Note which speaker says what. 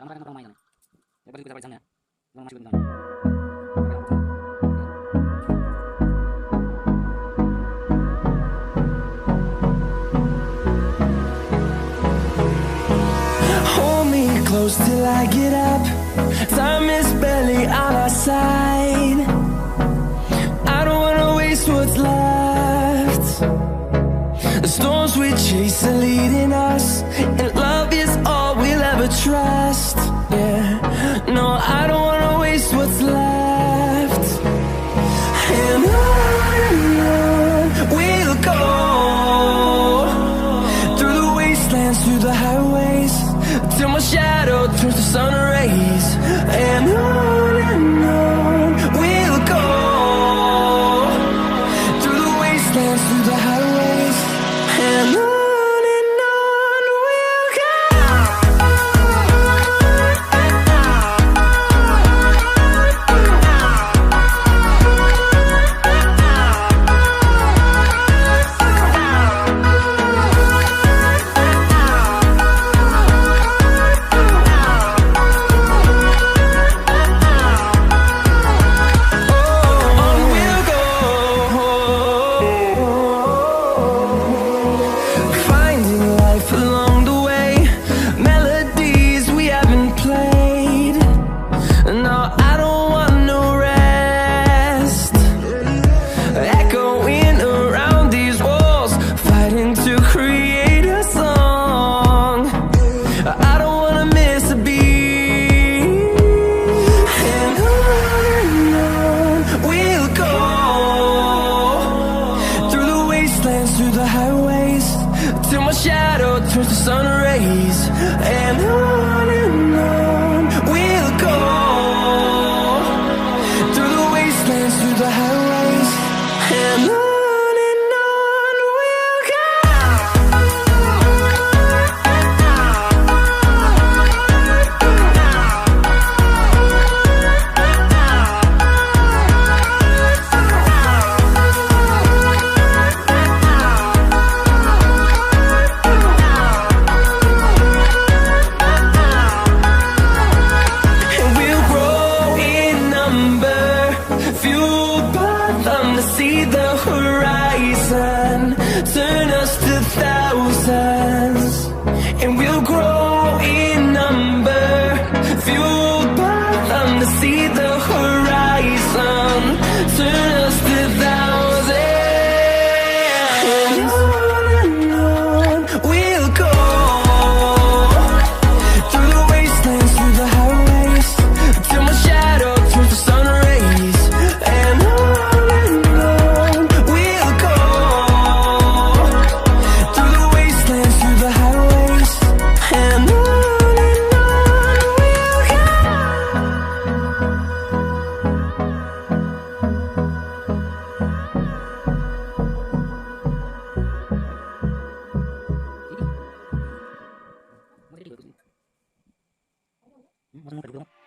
Speaker 1: Hold me close till I get up. Time is barely on our side. I don't wanna waste what's left. The storms we chase are leading us, and love is all we'll ever trust. Yeah, no, I don't wanna waste what's left. And on we'll go, through the wastelands, through the highways, till my shadow turns to sun rays. And on we'll go, through the wastelands, through the highways, and on we'll go. Through the highways, till my shadow turns to sun rays. And on we'll go, through the wastelands, through the highways, and on we'll go. See the horizon, turn us to thousands, and we'll grow in number, fueled by them. To see the horizon, turn us to thousands, and on we'll go, through the wastelands, through the highways, till my shadow turns to sun rays. And
Speaker 2: mohadev.